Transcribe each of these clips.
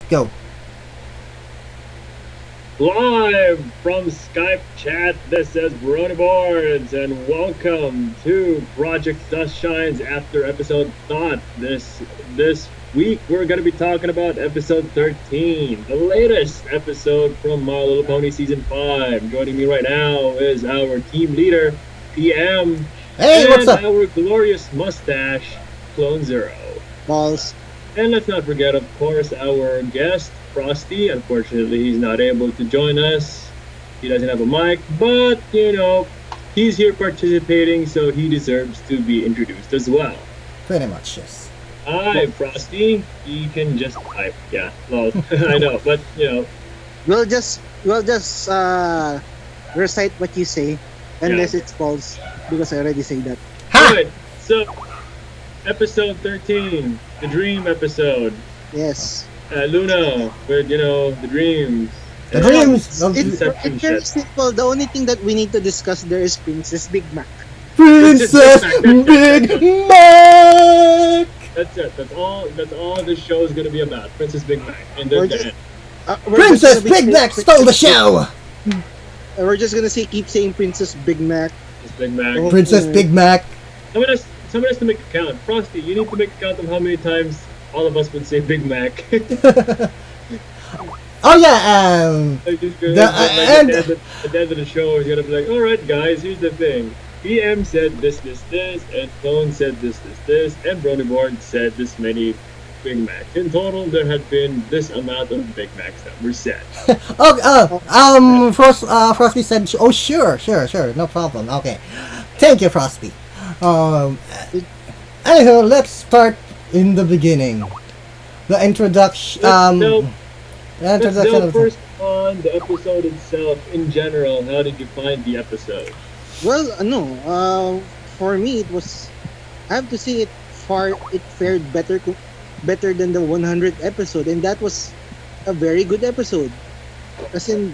Go. Live from Skype chat, this is BronyBords, and welcome to Project Dust Shines After Episode Thought. This week we're going to be talking about Episode 13, the latest episode from My Little Pony Season 5. Joining me right now is our team leader, PM, Hey, and what's up? our glorious mustache, Clonezero. Balls. And let's not forget, of course, our guest, Frosty. Unfortunately, he's not able to join us. He doesn't have a mic, but, he's here participating, so he deserves to be introduced as well. Pretty much, yes. Hi, Frosty. You can just type. Yeah, well, I know, but, We'll just recite what you say, unless it's false, because I already say that. Ha! Good. So, episode 13, the dream episode. Yes. Luna, with, the dreams. The dreams of It's Inception very shit. simple. The only thing that we need to discuss there is Princess Big Mac. Princess Big Mac! That's it. That's all this show is gonna be about. Princess Big Mac. And We're then just- the end. Princess Big Mac stole the show! We're just gonna keep saying Princess Big Mac. Princess Big Mac. Oh. Princess Big Mac. Someone has to make a count. Frosty, you need to make a count of how many times all of us would say Big Mac. Oh yeah, Like, just go- The- at the end of the show, he's gonna be like, alright guys, here's the thing. PM said this, and Clone said this, and BronyBords said this many Big Macs. In total, there had been this amount of Big Macs that were said. Frosty said, oh sure, no problem, okay. Thank you, Frosty. Anyhow, let's start in the beginning. The introduction, Let's the delve introduction of first on the episode itself. In general, how did you find the episode? Well, no. For me, it was. I have to say it fared better than the 100th episode, and that was a very good episode. As in,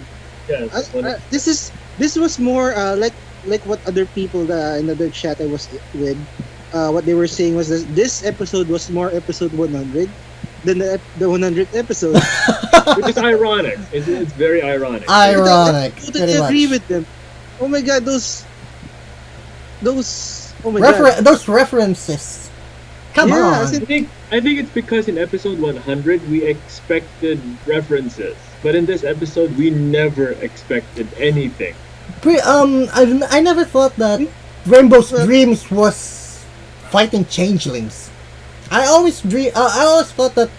Yes, this was more like what other people in other chat I was with, what they were saying was this episode was more episode 100 than the 100th episode. which is ironic. It's very ironic. ironic, I totally pretty agree much. with them. Oh my god, those. Oh my god. Those references. Come Yeah, on. as in- I think it's because in episode 100 we expected references, but in this episode we never expected anything. I never thought that Rainbow's Dreams was fighting changelings. I always thought that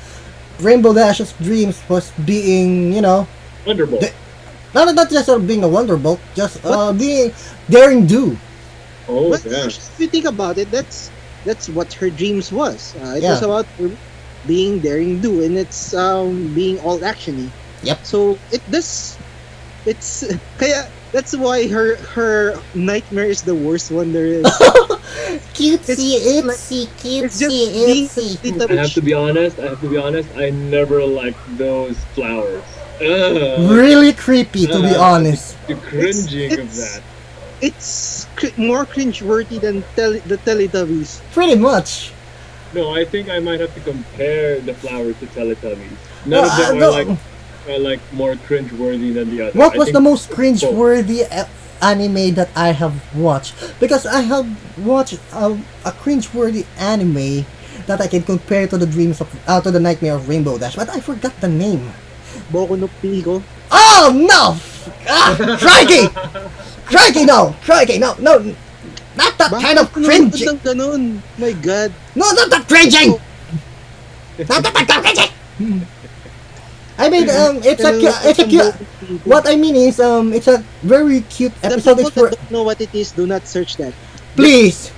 Rainbow Dash's dreams was being, Wonderful. not just being a Wonderbolt, just being daring do. Oh But yeah. if you think about it, that's what her dreams was. It Yeah. was about her being daring do, and it's being all actiony. Yep. So it's kaya that's why her nightmare is the worst one there is. Cutesy, It's itsy, It's just being itsy. little I have to be honest. I never liked those flowers. Really creepy, to be honest. The cringing of It's- that. It's more cringeworthy than the Teletubbies. Pretty much. No, I think I might have to compare the flowers to Teletubbies. None of them No. are like more cringe-worthy than the other. What I was think the most cringe-worthy anime that I have watched? Because I have watched a cringe-worthy anime that I can compare to the to the Nightmare of Rainbow Dash, but I forgot the name. Boku no Pico. Oh no! Crikey! Crikey, no! Not that kind of cringing! Bakit ganun? My god. No, not that cringing! Not that kind of cringing! I mean, it's a cute. What I mean is, it's a very cute The episode. people It's for, that don't know what it is, do not search that. please,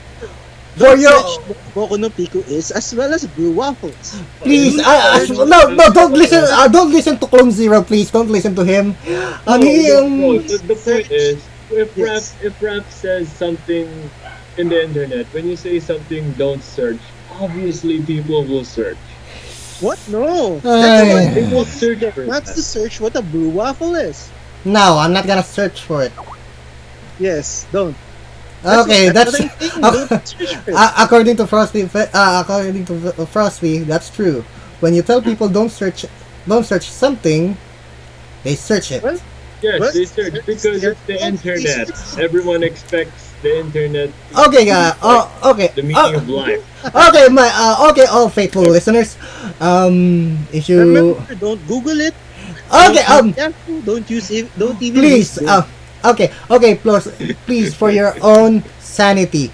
for Don't your, search what Boku no Pico is, as well as Blue Waffles. please, no, don't listen. Don't listen to Clonezero, please. Don't listen to him. No, the point is, Yes. if Rap says something in the internet, when you say something, don't search. Obviously, people will search. What? No. Ay. They will search for That's that. to search what a Blue Waffle is. No, I'm not gonna search for it. Yes, don't. Okay, that's what I'm saying. Don't search for it. according to Frosty. According to Frosty, that's true. When you tell people don't search don't search something, they search it. Well, Yes, well, they search because it's the internet. Everyone expects the internet Okay, to okay, the meaning of life. okay, okay, all faithful listeners. If you remember, don't Google it. okay, Don't use Yahoo, don't even use please, okay, please, for your own sanity,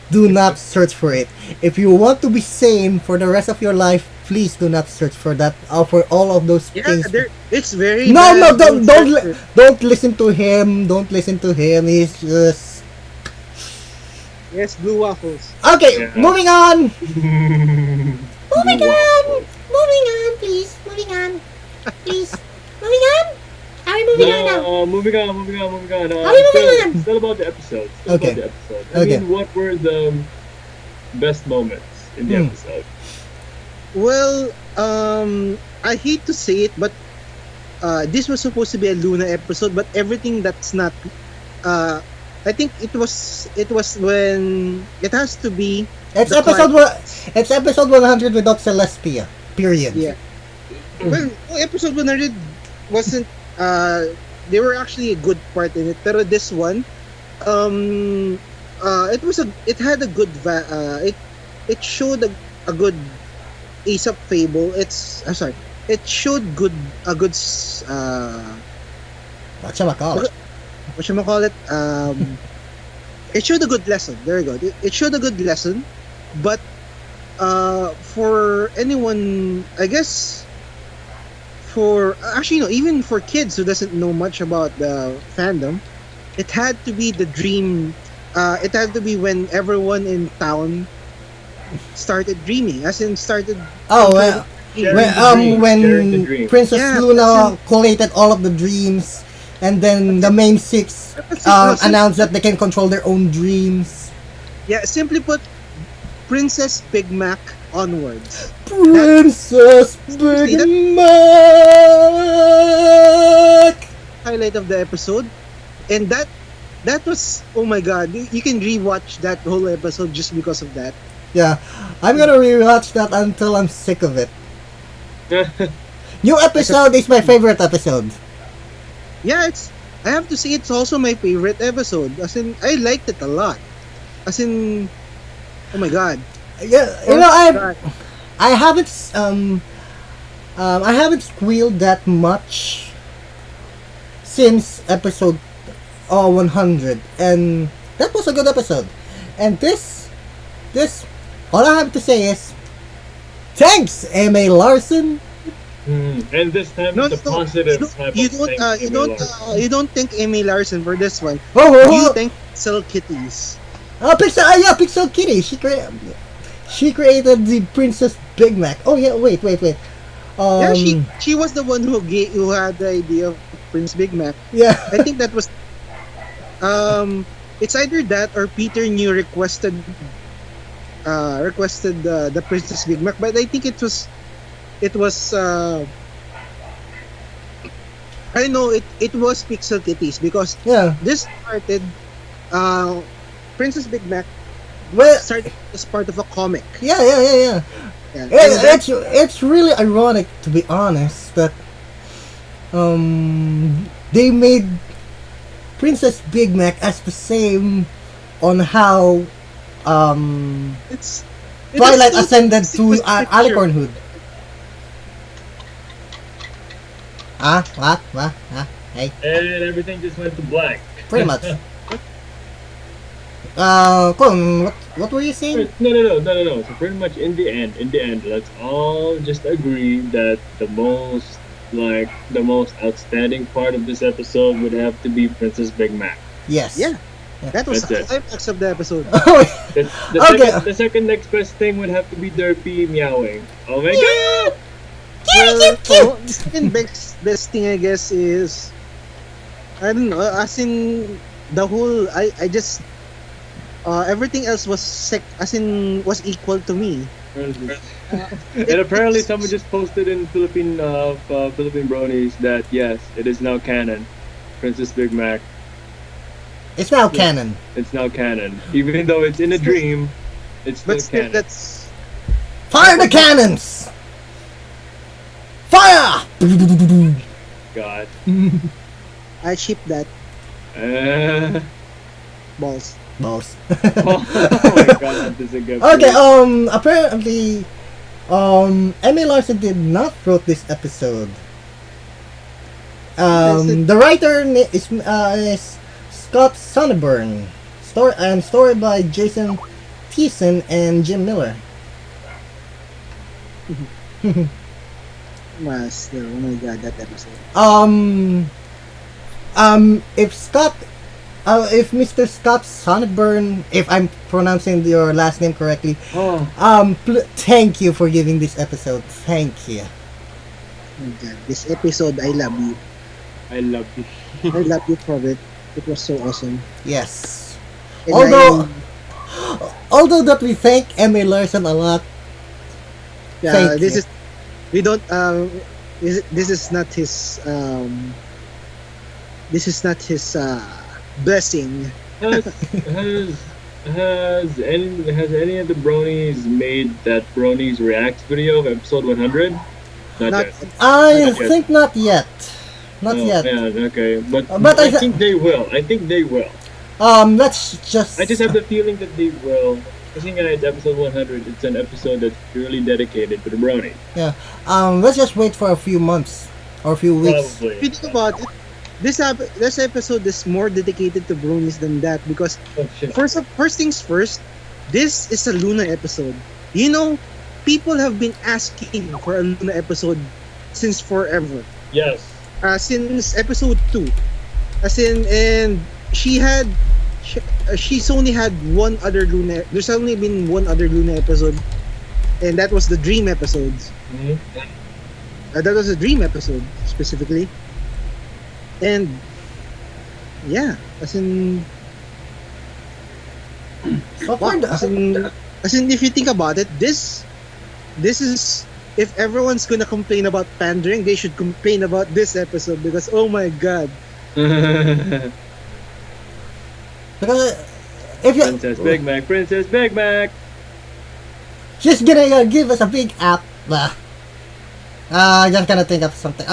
do not search for it. If you want to be sane for the rest of your life, please do not search for that. For all of those Yeah, things. it's very No, bad. don't listen to him. Don't listen to him. He's just Yes, blue waffles. okay. Yeah. Moving on. Moving on. Moving on, please. Moving on, please. Moving on. Are we moving on now? Moving on. Are we moving on? Still about the episode. Okay. I Okay. mean, what were the best moments in the episode? Well, I hate to say it, but this was supposed to be a Luna episode, but everything that's not. I think it was when it has to be. It's the episode climax. it's episode 100 without Celestia. Period. Yeah. Well, episode 100 wasn't. They were actually a good part in it, pero this one, it had a good it showed a good Aesop fable. It showed a good Whatchamacallit. whatchamacallit, it showed a good lesson. There you go. It showed a good lesson, but for anyone, I guess, for actually no, even for kids who doesn't know much about the fandom, it had to be the dream. It had to be when everyone in town started dreaming, as in started. Oh, well, Sharing the when dream. Princess Yeah, Luna collated all of the dreams, and then the main six announced that they can control their own dreams. Yeah, simply put, Princess Big Mac onwards. Princess Big Mac. Highlight of the episode, and that was, oh my god, you can rewatch that whole episode just because of that. Yeah, I'm gonna rewatch that until I'm sick of it. New episode is my favorite episode. Yeah, I have to say it's also my favorite episode. As in, I liked it a lot. As in, oh my god. Yeah, you know, I haven't I haven't squealed that much since episode 100, and that was a good episode. And this all I have to say is thanks, M.A. Larson. And this time, the positive type you of don't thing. you don't thank Amy Larson for this one. Oh, You thank Cell Kitties. Pixel Kitty. She created the Princess Big Mac. Oh yeah, wait. Yeah, she was the one who had the idea of Prince Big Mac. Yeah. I think that was it's either that or Peter New requested the Princess Big Mac, but I think it was I know it was Pixel Kitties, because Yeah. this started Princess Big Mac Well, started as part of a comic. yeah. Yeah. And It's really ironic, to be honest, that they made Princess Big Mac as the same on how it's Twilight it's ascended to sequence picture. Alicornhood. What? Hey, And everything just went to black. pretty much. Kung, what were you saying? No. So pretty much in the end, let's all just agree that the most outstanding part of this episode would have to be Princess Big Mac. Yes. Yeah. That was the That's it. climax of the episode. Okay. The second next best thing would have to be Derpy meowing. Oh my god! Well, the second best thing, I guess, is I don't know. As in the whole, I just everything else was was equal to me. And apparently someone just posted in Philippine Bronies that yes, it is now canon. Princess Big Mac. It's now canon. It's now canon. Even though it's in a dream, it's still But still, canon. that's Fire the cannons! Fire! God. I ship that Uh, balls. Balls. oh my God, that is a good. Okay, apparently, Emmy Larson did not wrote this episode. The writer is Scott Sonneburn. Story by Jason Thiessen and Jim Miller. Master, oh my god, that episode. If Mr. Scott Sonneburn, if I'm pronouncing your last name correctly, Oh, thank you for giving this episode. Thank you. Oh my god, this episode, I love you. I love you. I love you for it. It was so awesome. Yes. And Although that we thank Emmy Larson a lot. Thank this you. is we don't this is not his blessing. Has any of the bronies made that bronies reacts video of episode 100? Not Not yet. I Not yet. think not yet. Not Oh, yet. Yeah, okay, but But I think they will. I think they will. Let's just. I just have the feeling that they will. Kasi nga it's episode 100. It's an episode that's purely dedicated to the bronies. Yeah. Let's just wait for a few months or a few weeks. If you Probably. think about it, this episode is more dedicated to bronies than that because Oh shit. first things first, this is a Luna episode. You know, people have been asking for a Luna episode since forever. Yes. Since episode 2. And she's only had one other Luna. There's only been one other Luna episode, and that was the Dream episodes. Mhm. That was a Dream episode specifically. And yeah, So far, wow, as in if you think about it, this is, if everyone's gonna complain about pandering, they should complain about this episode because oh my god. because if you, Princess Big Mac. she's gonna give us a big app. Just gonna think of something.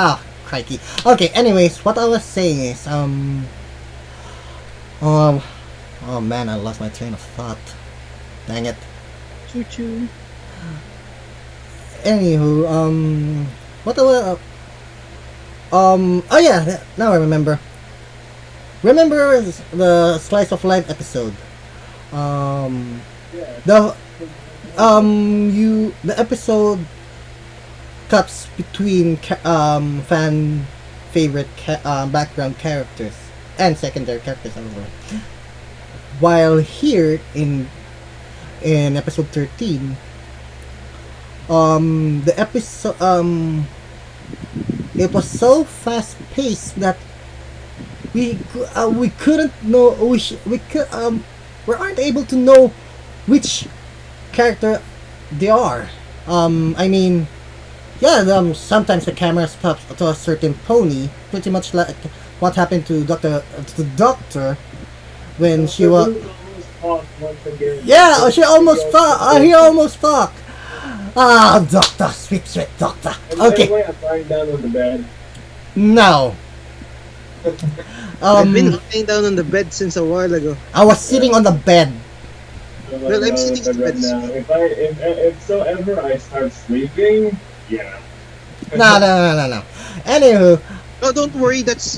Crikey. Okay. Anyways, what I was saying is oh man, I lost my train of thought. Dang it. Choo choo. Anywho, what was oh yeah, now I remember. Remember the Slice of Life episode? The episode cuts between fan favorite background characters and secondary characters overall. While here in episode 13, the episode it was so fast paced that we couldn't know we aren't able to know which character they are. I mean, yeah, sometimes the camera stops to a certain pony, pretty much like what happened to the doctor when she was. Yeah, she almost fucked. He almost fucked. Doctor, sweet doctor. Okay, I'm lying down on the bed. now. I've been lying down on the bed since a while ago. I was sitting on the bed. Well, I'm sitting in right bed. now. If so ever I start sleeping, yeah. No. Anywho, Oh, don't worry. That's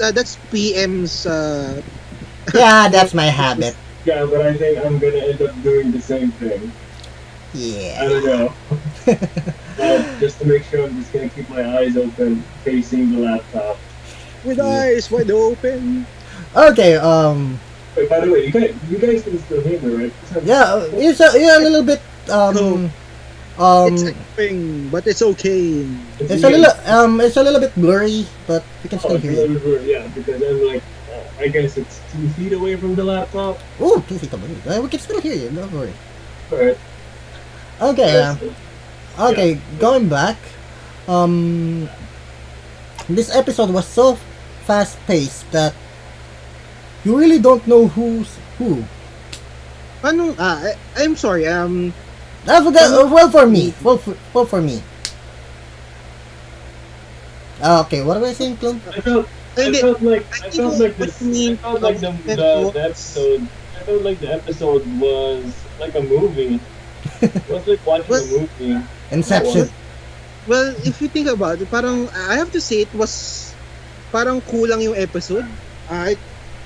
PM's. yeah, that's my habit. Yeah, but I think I'm gonna end up doing the same thing. I Yeah. don't know. Just to make sure, I'm just gonna keep my eyes open, facing the laptop. With eyes wide open. Okay. Wait, by the way, you guys can still hear me, right? Yeah, you're a little bit It's annoying, but it's okay. it's a little bit blurry, but we can still hear you. Yeah, because I'm like, I guess it's 2 feet away from the laptop. Ooh, 2 feet away. We can still hear you. Don't worry. Alright. Okay. Okay. Going back. This episode was so fast paced that you really don't know who's who. Ano? I'm sorry. Well, for me. Well, for me. Okay, what am I saying, Clone? I felt And it, I I think felt like what this. you I mean felt like meant the was, episode. I felt like the episode was like a movie. It was like watching well, a movie. That Inception. well, one. well, if you think about it, parang I have to say it was parang kulang yung episode.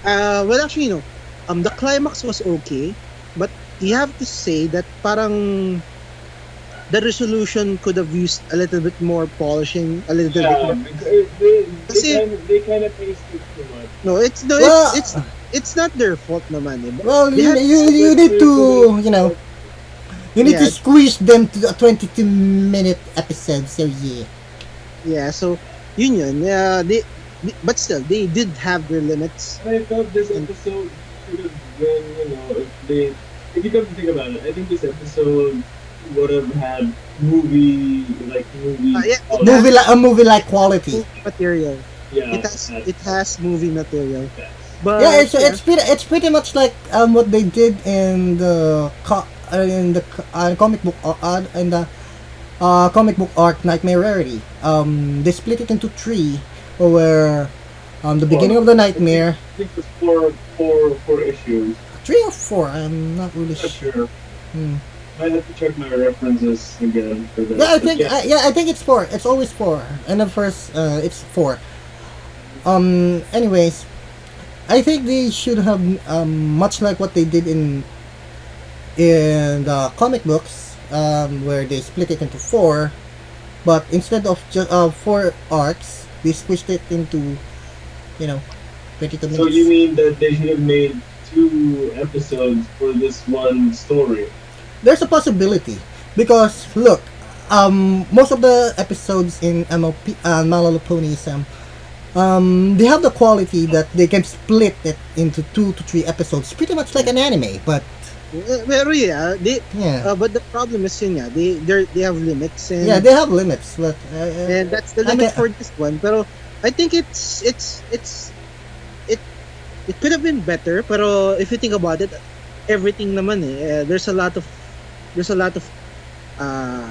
Well, actually, no. The climax was okay, but you have to say that parang the resolution could have used a little bit more polishing, a little bit Yeah, more. because Kasi they kind of paced it too much. no, Well, it's not their fault naman eh. But well, they you, had you, But you need they could to, you need to yeah, squeeze them to a 22-minute episode, so yeah. yeah. So yun. Yeah, but still they did have their limits. and I felt this And episode should have been, if they, if you come to think about it, I think this episode would have had movie yeah, it Movie quality. has like a movie like quality. movie material. Yeah, It has movie material. yes. Yeah, But yeah, it's pretty much like what they did in the comic book in the comic book arc Nightmare Rarity. They split it into three, where the beginning Four. of the nightmare, I think it's four issues. three or four. I'm not really Not sure. sure. Hmm. I have to check my references again for that. Yeah, I But think I think it's four. It's always four. And then first, it's four. Anyways, I think they should have much like what they did in the comic books, where they split it into four, but instead of just four arcs, they squished it into, you know, 22 so you minutes. mean that they should have made 2 episodes for this one story? There's a possibility because look, most of the episodes in MLP, My Little Pony, they have the quality that they can split it into 2 to 3 episodes, pretty much like an anime. But pero yeah, yeah, but the problem is yun, yeah, they have limits, yeah, they have limits. But and that's the I limit can, for this one. Pero I think it it could have been better. Pero if you think about it, everything naman eh, there's a lot of uh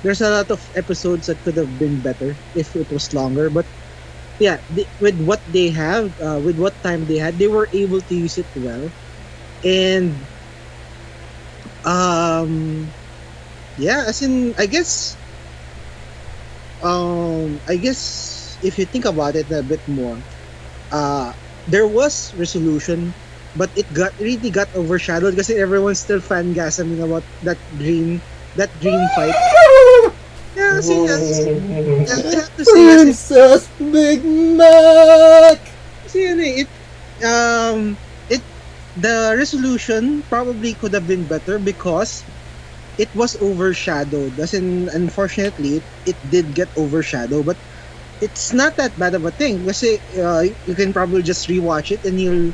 there's a lot of episodes that could have been better if it was longer. But yeah, with what they have, with what time they had, they were able to use it well. And um yeah, as in I guess if you think about it a bit more, uh there was resolution, but it really got overshadowed because everyone's still fangasming about that dream fight. Yeah, kasi I have to say Princess Big Mac. kasi yun eh, it the resolution probably could have been better because it was overshadowed. As in, unfortunately, it did get overshadowed, but it's not that bad of a thing kasi you can probably just rewatch it and you'll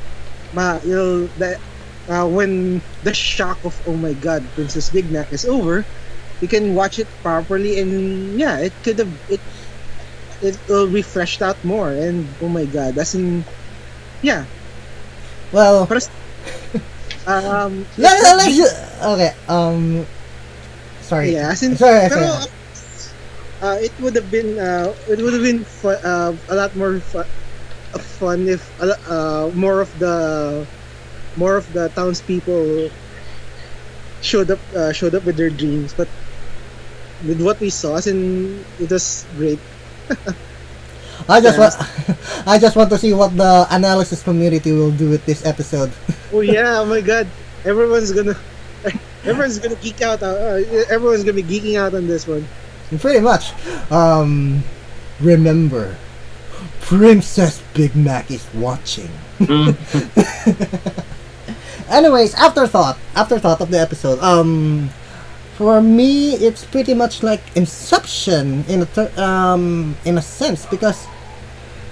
when the shock of oh my god, Princess Big Mac is over, you can watch it properly and yeah, it could have it will be fleshed out more and oh my god, as in yeah, Well, but okay. Sorry. yeah, as in Sorry. pero Sorry. it would have been a lot more fun if more of the townspeople showed up with their dreams. But with what we saw, as in, it was great. I just Yeah. want, I just want to see what the analysis community will do with this episode. Oh yeah! Oh my god! Everyone's gonna everyone's gonna geek out. Everyone's gonna be geeking out on this one. Pretty much. Remember, Princess Big Mac is watching. Anyways, afterthought of the episode. For me, it's pretty much like Inception in a sense, because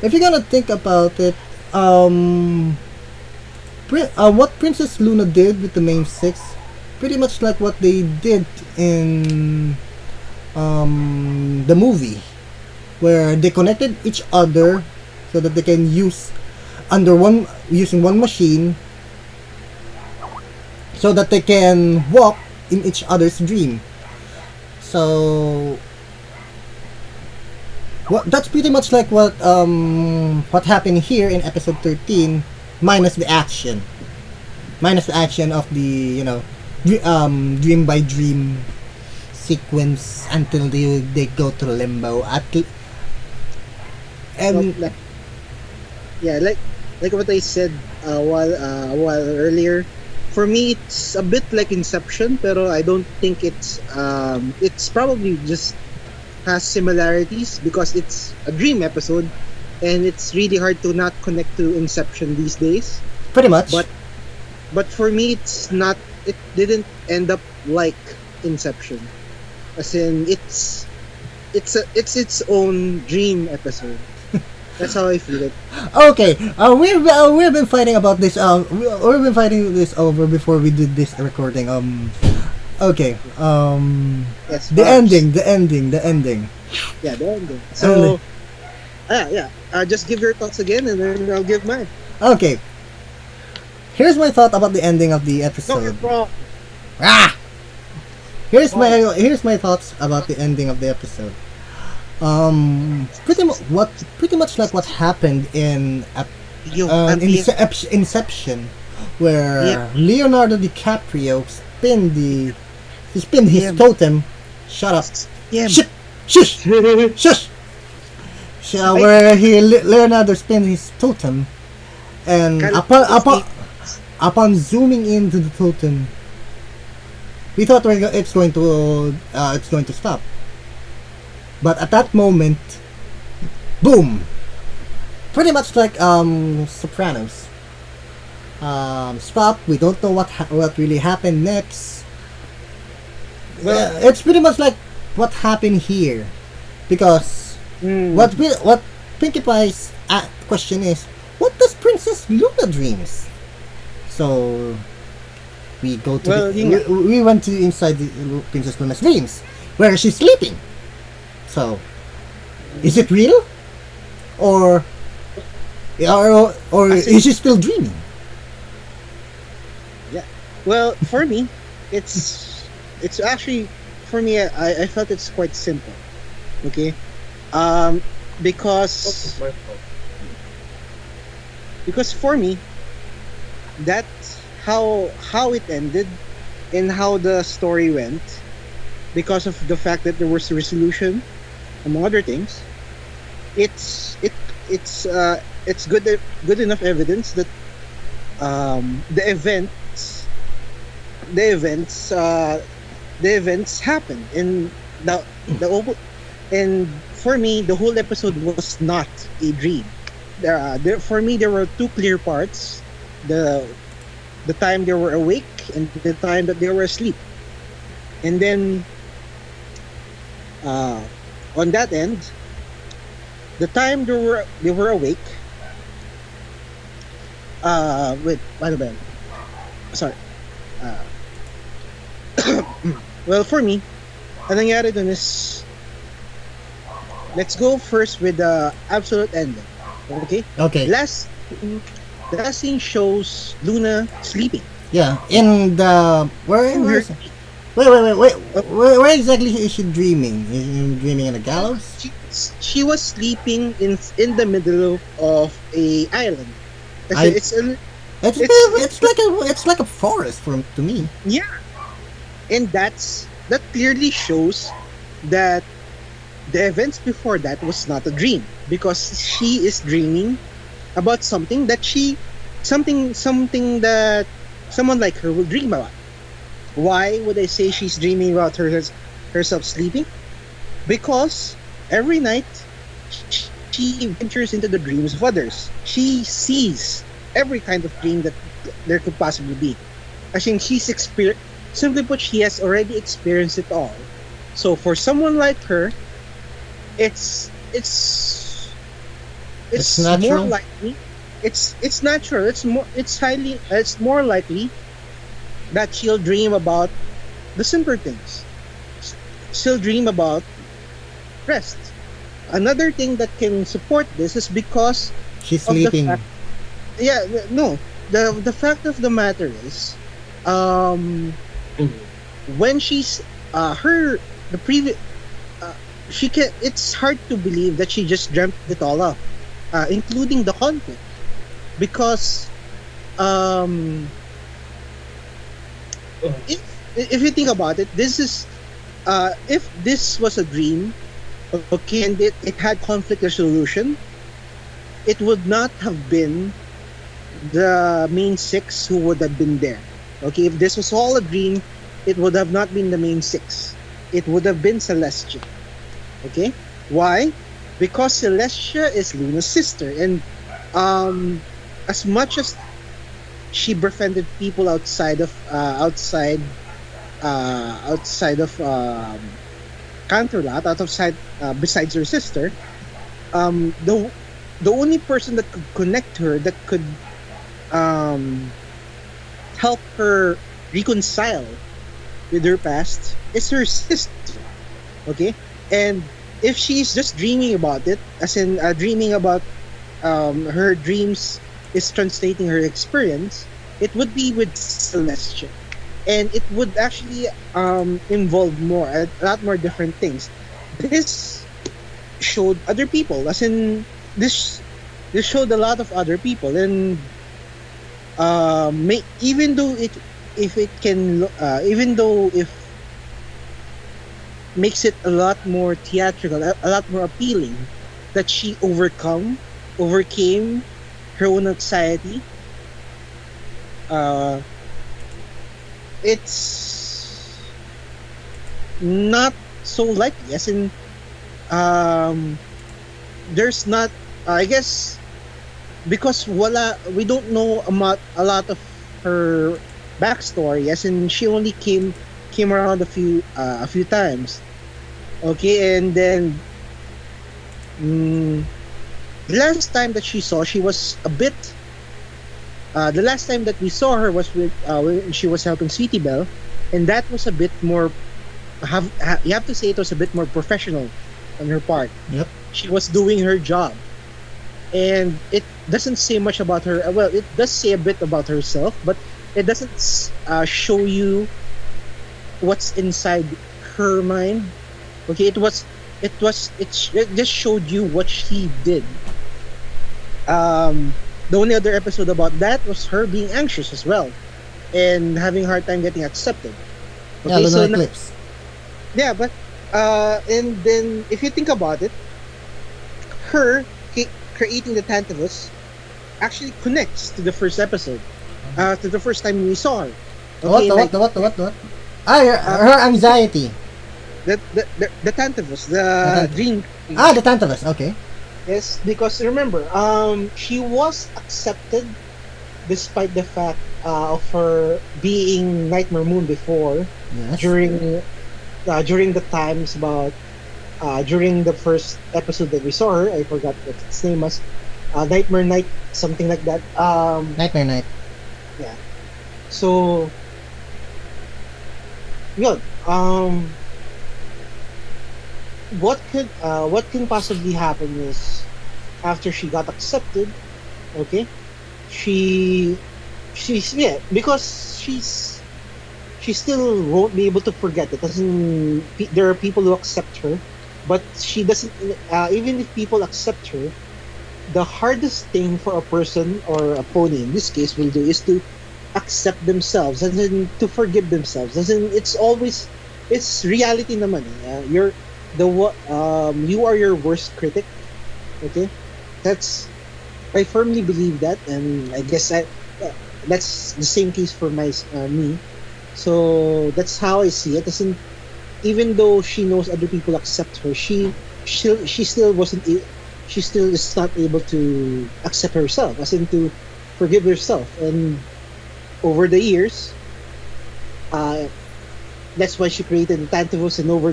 if you're gonna think about it, what Princess Luna did with the main six, pretty much like what they did in the movie, where they connected each other so that they can using one machine, so that they can walk in each other's dream. So Well, that's pretty much like what happened here in episode 13, minus the action, of the dream by dream sequence until they go to limbo Well, and yeah, like what I said a while earlier. For me, it's a bit like Inception, pero I don't think it's probably just has similarities because it's a dream episode, and it's really hard to not connect to Inception these days. pretty much. But but for me, it's not. It didn't end up like Inception, as in it's its own dream episode. That's how I feel it. Okay, we've been fighting about this. We've been fighting this over before we did this recording. Okay. Yes, The Barbs. ending. The ending. Yeah, the ending. So, yeah. Just give your thoughts again, and then I'll give mine. Okay. Here's my thought about the ending of the No, episode. bro. Ah! Here's my thoughts about the ending of the episode. Pretty much like what happened in Yo, at the Inception, where Yeah. Leonardo DiCaprio spin his Yeah. totem. Shut up. yeah, Shit. Shush. Shush. Where Leonardo spin his totem, and Kind of upon zooming into the totem, we thought it's going to stop. But at that moment, boom! Pretty much like Sopranos. Stop. We don't know what really happened next. Well- It's pretty much like what happened here, because what Pinkie Pie's question is, what does Princess Luna dreams? So we go to Well, we went to inside the Princess Luna's dreams, where she's sleeping. So, is it real, or is she still dreaming? Yeah. Well, for me, it's actually for me. I felt it's quite simple. Okay. Because for me, that's how it ended and how the story went. Because of the fact that there was a resolution, among other things, it's good enough evidence that the events happened, and and for me the whole episode was not a dream. For me there were two clear parts: the time they were awake and the time that they were asleep. And then on that end, the time they were awake. Wait, paano ba yan? Sorry. Well, for me, ang nangyari dun is, let's go first with the absolute ending. Okay? Okay. The last scene shows Luna sleeping. Yeah. In the where is it? Wait. Where exactly is she dreaming? Is she dreaming in a gallows? She was sleeping in the middle of a island. Kasi It's like a forest to me. yeah, and that clearly shows that the events before that was not a dream, because she is dreaming about something that someone like her will dream about. Why would I say she's dreaming about herself sleeping? Because every night she ventures into the dreams of others. She sees every kind of dream that there could possibly be. I think simply put, she has already experienced it all. So for someone like her, it's more natural. likely. It's natural. It's more likely that she'll dream about the simpler things. She'll dream about rest. Another thing that can support this is because She's of the sleeping. fact, no, the fact of the matter is, when she's her the previous she can. It's hard to believe that she just dreamt it all up, including the conflict, because um, Ugh. if you think about it, this is if this was a dream, okay, and it had conflict resolution, it would not have been the main six who would have been there. Okay, if this was all a dream, it would have not been the main six. It would have been Celestia. Okay, why? Because Celestia is Luna's sister, and um, as much as she befriended people outside of Canterlot, outside besides her sister, the only person that could connect her, that could um, help her reconcile with her past, is her sister. Okay, and if she's just dreaming about it, as in dreaming about her dreams is translating her experience, it would be with Celestia, and it would actually involve a lot more different things. This showed other people, as in this this showed a lot of other people, and even though it if it can even though if makes it a lot more theatrical, a lot more appealing, that she overcame her own anxiety. Uh, it's not so likely, as in um, there's not. I guess because we don't know a lot of her backstory, as in she only came around a few times. Okay, and then mm, the last time that she was a bit. The last time that we saw her was when she was helping Sweetie Belle, and that was a bit more. You have to say it was a bit more professional on her part. Yep. She was doing her job, and it doesn't say much about her. Well, it does say a bit about herself, but it doesn't show you what's inside her mind. Okay, it just showed you what she did. The only other episode about that was her being anxious as well, and having a hard time getting accepted. Yeah, Okay, lunar so eclipse. yeah, but and then if you think about it, her creating the Tantalus actually connects to the first episode, to the first time we saw her. What, Okay, the what, like the what, the what, the what? Ah, her anxiety. the Tantalus, The the Tantalus. dream. Ah, the Tantalus, okay. Yes, because remember, she was accepted despite the fact of her being Nightmare Moon before, Yes. during the times about during the first episode that we saw her. I forgot what its name was. Nightmare Night, something like that. Nightmare Night. Yeah. So, yun. What can possibly happen is, after she got accepted, okay, she yeah, because she still won't be able to forget it. Doesn't There are people who accept her, but she doesn't. Even if people accept her, the hardest thing for a person or a pony in this case will do is to accept themselves, and then to forgive themselves. As in, it's reality naman. You are your worst critic. Okay, that's I firmly believe that, and I guess that's the same case for me. So that's how I see it. As in, even though she knows other people accept her, she still wasn't she still is not able to accept herself, as in to forgive herself. And over the years, uh, that's why she created the Tantivus, and over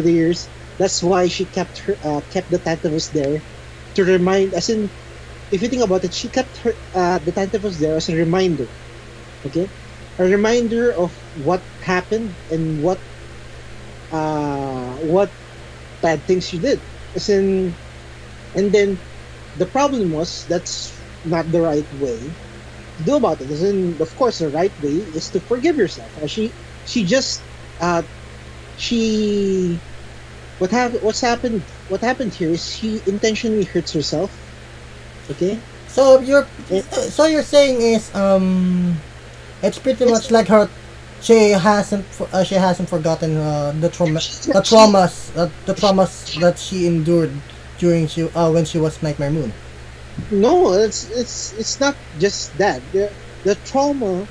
the years, that's why she kept the Tantivus there to remind. As in, if you think about it, she kept the Tantivus there as a reminder. Okay, a reminder of what happened and what bad things she did. As in, and then the problem was that's not the right way to do about it. As in, of course, the right way is to forgive yourself. She just uh, she What's happened? What happened here is she intentionally hurts herself. Okay, So you're and so you're saying is it's pretty it's much like her. She hasn't forgotten she the traumas that she endured during when she was Nightmare Moon. no, it's not just that. The trauma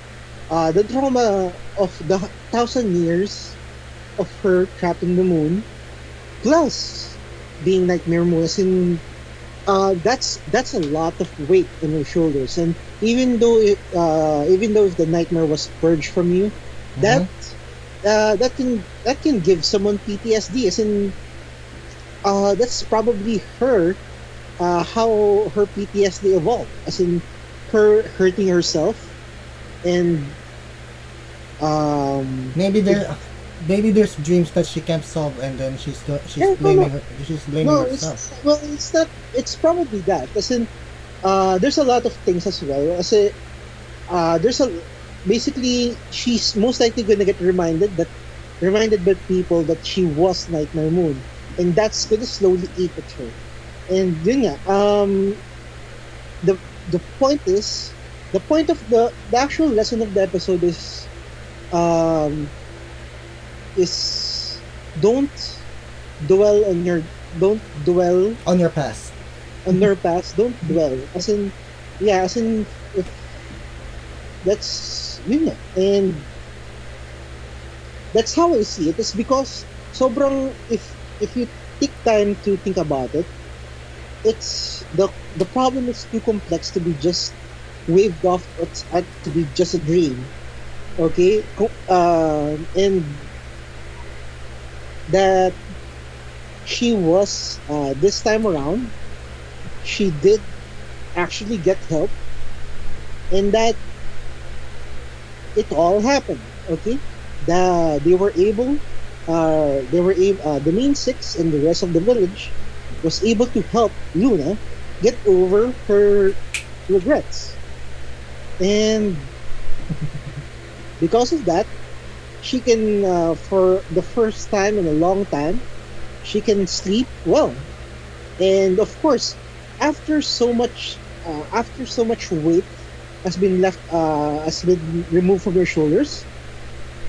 of the 1,000 years of her trapped in the moon, plus being Nightmare Moon, as in that's a lot of weight on your shoulders. And even though if the nightmare was purged from you, that Mm-hmm. that can give someone PTSD. As in, that's probably her how her PTSD evolved. As in, her hurting herself and Maybe if there's dreams that she can't solve, and then yeah, no, no, she's blaming no, herself. it's not. It's probably that. As in, there's a lot of things as well. As a there's a basically she's most likely going to get reminded by people that she was Nightmare Moon, and that's going to slowly eat at her. And yun nga, the the point is the point of the actual lesson of the episode um is don't dwell on your don't dwell On your past. on your past. Don't dwell, as in, yeah, as in, if that's yun nga. And that's how I see it. It's because sobrang if you take time to think about it, it's the problem is too complex to be just waved off to be just a dream. Okay, and that she was this time around, she did actually get help, and that it all happened. Okay, the main six and the rest of the village was able to help Luna get over her regrets, and because of that, she can, for the first time in a long time, she can sleep well. And of course, after so much weight has been removed from your shoulders,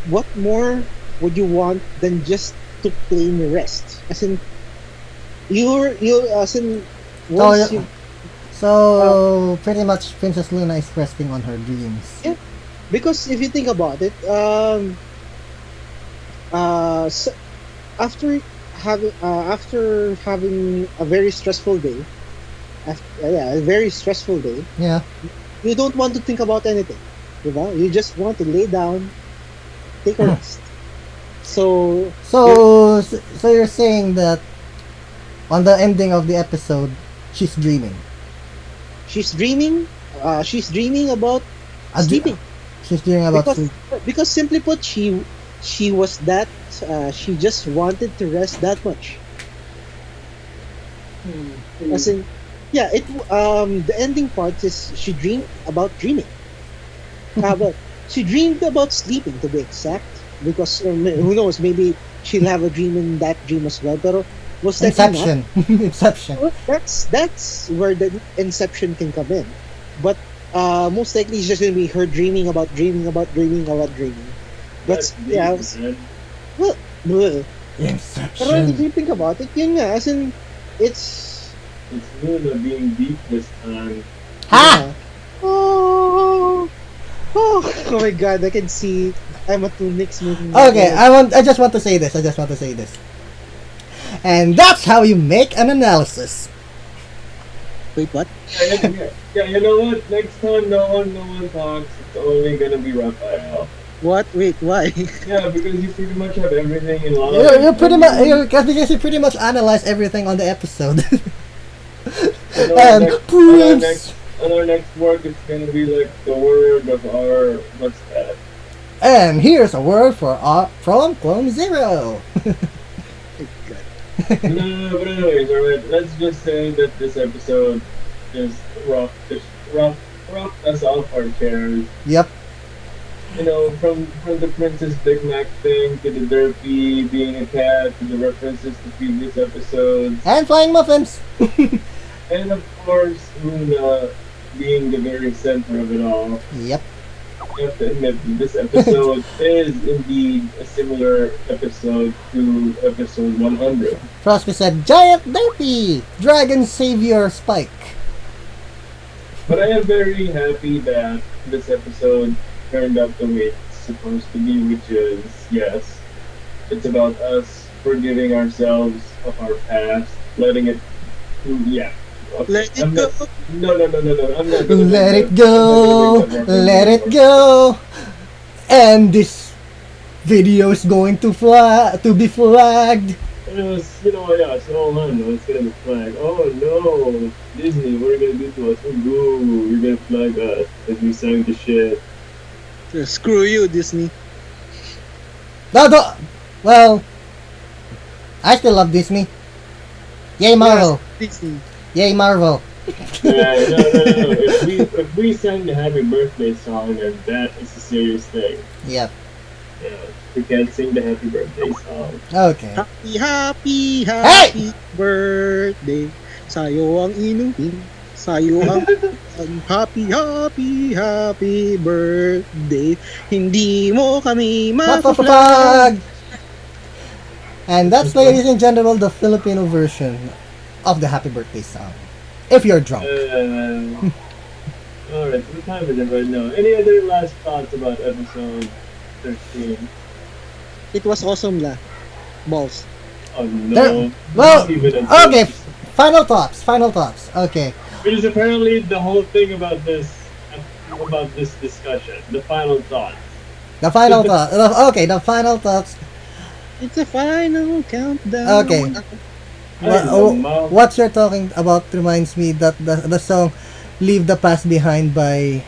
what more would you want than just to plain rest? As in, as in, So once you uh, so pretty much Princess Luna is resting on her dreams. yeah, because if you think about it, so after after having a very stressful day, a very stressful day, Yeah. you don't want to think about anything. You just want to lay down, take a rest. So you're So you're saying that on the ending of the episode, she's dreaming. she's dreaming. She's dreaming about A dr- sleeping, she's dreaming about because sleep. simply put, she was that she just wanted to rest that much. As in, yeah, the ending part is she dreamed about dreaming. But she dreamed about sleeping, to be exact, because who knows, maybe she'll have a dream in that dream as well. But most likely not. Inception. Inception. Well, that's where the inception can come in. But most likely it's just gonna be her dreaming about dreaming about dreaming about dreaming. That's But deep, yeah, man. well, bleh. Pero if Inception. you think about it, yun nga, as in, it's It's Luna being deep this time. Ha! yeah. Oh, oh my God! I can see Emma Tunix making that Okay, noise. I just want to say this. I just want to say this. And that's how you make an analysis. Wait, what? Yeah, you know what? Next time no one talks, it's only gonna be Raphael. What? Wait, why? Yeah, because you pretty much have everything in line. You're pretty much because you pretty much analyze everything on the episode. And And Prince. our next work is gonna be like the word of our what's that? And here's a word from Clonezero. No, but anyways, alright. Let's just say that this episode just rocked us off our chairs. Yep. You know, from the Princess Big Mac thing to the Derpy being a cat to the references to previous episodes, And flying muffins. and of course Luna being the very center of it all. Yep. I have to admit that this episode is indeed a similar episode to episode 100. Frosty said, Giant Derpy! Dragon Savior Spike. But I am very happy that this episode turned out the way it's supposed to be, which is, yes, it's about us forgiving ourselves of our past, letting it, yeah. Okay. Let it go. No, I'm not gonna Let bring it that- go! I'm not gonna bring that Let it reference go! And this video is going to be flagged. anymore. Yeah, so on, it's gonna be flagged. Oh no, Disney, what are you gonna do to us? Oh, no, you're gonna flag us as we sang the shit. Screw you, Disney. No. Well, I still love Disney. Yay Marvel! Yes, Disney. Yay Marvel! Yeah, no. If we sang the happy birthday song, then that is a serious thing. Yep. Yeah, we can't sing the happy birthday song. Okay. Happy birthday. Sa'yo ang inumin. Sa'yo ang happy birthday. Hindi mo kami mapaplag. Mapapapag! And that's, ladies and gentlemen, the Filipino version of the Happy Birthday song. If you're drunk. Alright, what time is it right now? Any other last thoughts about episode 13? It was awesome lah. Balls. Oh no. There- well, Not even a Okay, bit. final thoughts. Okay. Which is apparently the whole thing about this discussion. The final thought. The final thought. Okay, the final thoughts. It's a final countdown. Okay. I don't know. What you're talking about reminds me that the song Leave the Past Behind by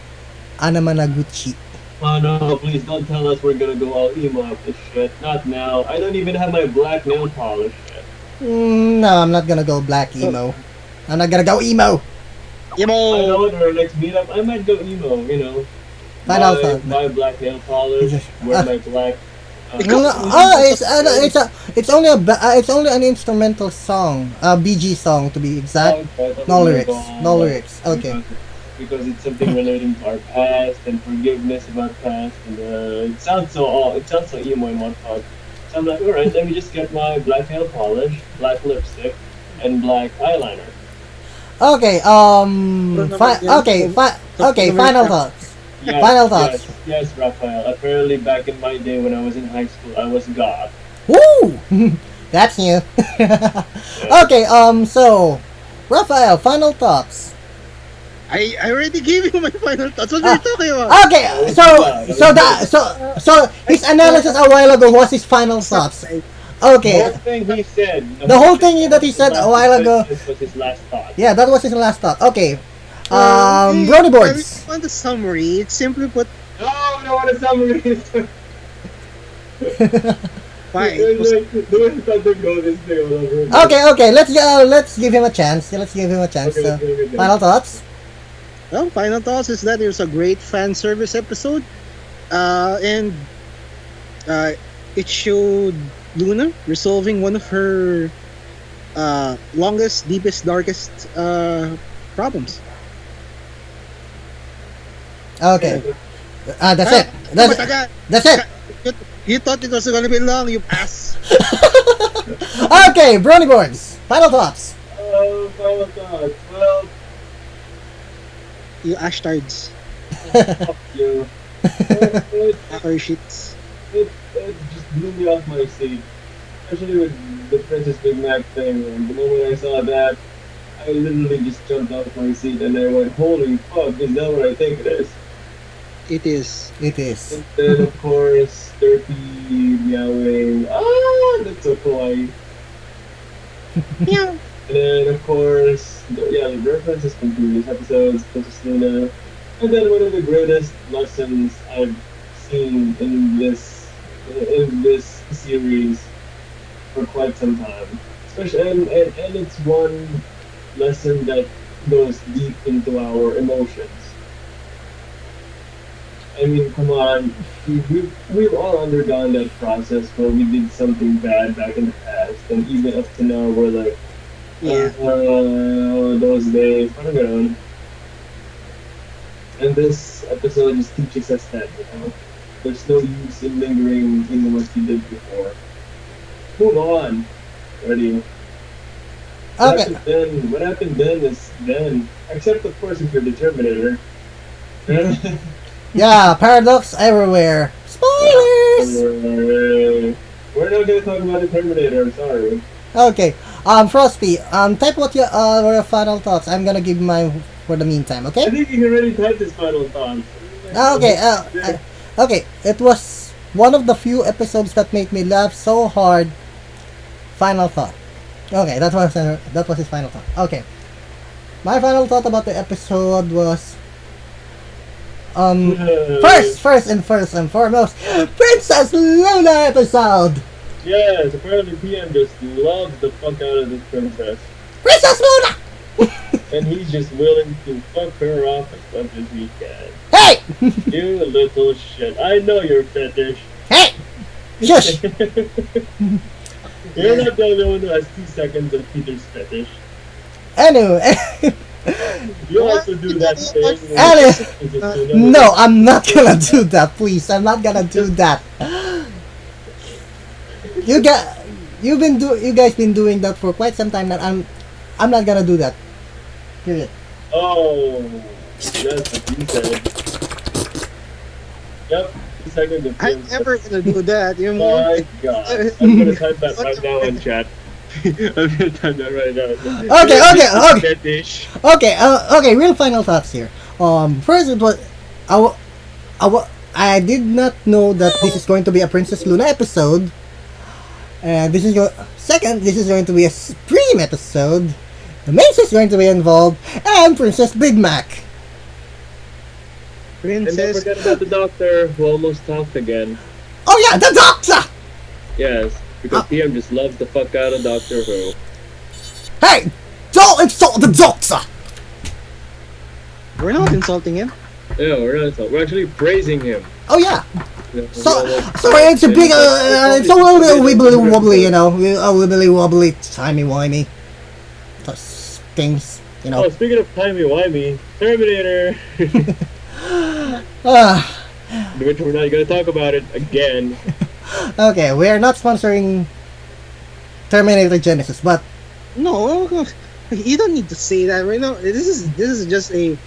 Anna Managuchi. Oh no, please don't tell us we're gonna go all emo up this shit. Not now. I don't even have my black nail polish yet. No, I'm not gonna go black emo. I'm not gonna go emo. I know at our next meetup, I might go emo, you know. Final buy, thought. buy black nail polish, wear my black. It's only an instrumental song, BG song to be exact. No lyrics. Okay. Because it's something relating to our past and forgiveness about past, and it sounds so emo in one thought. So I'm like, all right, let me just get my black nail polish, black lipstick, and black eyeliner. Okay. Final thoughts. Yes, Final thoughts. Yes, Raphael. Apparently, back in my day when I was in high school, I was goth. Woo! That's new. Okay. So, Raphael, final thoughts. I already gave you my final thoughts. What are you talking about? Okay. So his analysis a while ago was his final thoughts. The Okay. whole thing he said. The whole thing that he said a while ago. This was his last thought. Yeah, that was his last thought. Okay. If BronyBords. I want the summary, it's simply put, No, I don't want a summary. fine. Okay. Let's give him a chance. Okay. Final thoughts. Well, final thoughts is that it was a great fan service episode, and it showed Luna resolving one of her longest, deepest, darkest problems. Okay. That's it. That's it. You thought it was gonna be long, you ass. Okay, BronyBords. Final thoughts. Final thoughts. Well, You ashtards. fuck you. Or shits. It just blew me off my seat. Especially with the Princess Big Mac thing. And the moment I saw that, I literally just jumped off my seat and I went, holy fuck, is that what I think it is? It is. It is. And then, of course, Derpy meowing. That's so kawaii. Yeah. And then, of course, the references from previous episodes, Princess Luna. And then one of the greatest lessons I've seen in this series for quite some time. Especially, and it's one lesson that goes deep into our emotions. I mean, come on. We've all undergone that process where we did something bad back in the past, and even up to now, we're like, Yeah. those days, parang ganun. And this episode just teaches us that, there's no use in lingering in what you did before. Move on. Ready? What Okay. happened then? What happened then is then. Except, of course, if you're the Terminator. Yeah, paradox everywhere. Spoilers! We're not gonna talk about the Terminator, I'm sorry. Okay. Frosty, type what your final thoughts. I'm gonna give mine for the meantime, I okay? think you can already type this final thought. Okay, okay. It was one of the few episodes that made me laugh so hard. Final thought. Okay, that was his final thought. Okay. My final thought about the episode was first and foremost, Princess Luna episode. Yes, apparently PM just loves the fuck out of this princess. Princess Luna. And he's just willing to fuck her off as much as he can. Hey! You little shit. I know your fetish. Hey! Shush! You're not the only one who has 2 seconds of Peter's fetish. Anyway. You also do that thing. No, I'm not gonna do that, please. I'm not gonna do that. You guys been doing that for quite some time, and I'm not gonna do that. Period. Oh, that's what you said. Yep, 2 seconds of I'm never gonna do that. You know. My God, I'm gonna type that right now in chat. I'm gonna type that right now. Okay. Fetish. Okay. Real final thoughts here. First it was, I did not know that this is going to be a Princess Luna episode. And this is going to be a Supreme episode. The Mace is going to be involved, and Princess Big Mac. And don't Princess. forget about the doctor who almost talked again. Oh yeah, the Doctor! Yes, because PM just loves the fuck out of Doctor Who. Hey! Don't insult the Doctor! We're not insulting him. Yeah, we're actually praising him. Oh yeah. So, We're sorry, it's a big, it's a little wibbly wobbly, you know, a wibbly wobbly, timey wimey, things, you know. Oh, speaking of timey-wimey, Terminator! Which we're not gonna talk about it again. Okay, we are not sponsoring Terminator Genesis, but No, you don't need to say that right now. This is just a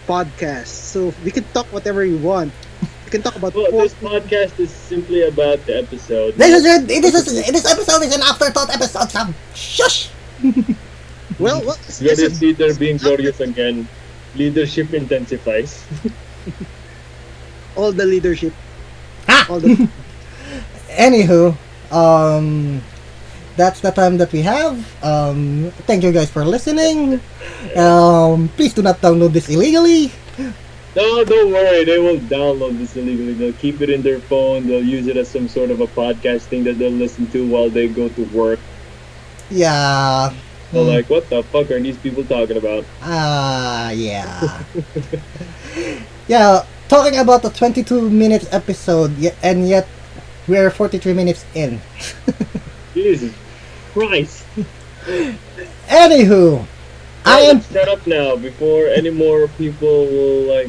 podcast, so we can talk whatever you want. We can talk about Well, sports. this podcast is simply about the episode. this episode is an afterthought episode, so shush! Well, Here is Peter being glorious again. Leadership intensifies. all the leadership. Ah! All the Anywho, that's the time that we have. Thank you guys for listening. Please do not download this illegally. No, don't worry. They will download this illegally. They'll keep it in their phone. They'll use it as some sort of a podcast thing that they'll listen to while they go to work. Yeah. They're like, what the fuck are these people talking about? Yeah. Yeah, talking about the 22 minutes episode, and yet we're 43 minutes in. Jesus Christ. Anywho, I am. Shut up now before any more people will,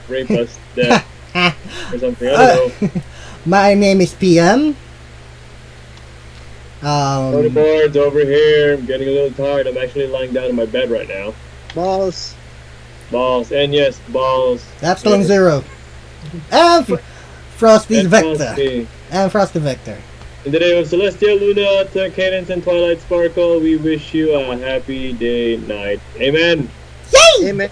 rape us death or something. I don't know. My name is PM. BronyBords over here. I'm getting a little tired. I'm actually lying down in my bed right now. balls. Balls. And yes, balls. That's Clonezero. And Frosty And Vector. Frosty. And Frosty Vector. In the name of Celestia, Luna, Cadence, and Twilight Sparkle, we wish you a happy day, night. Amen. Yay! Amen.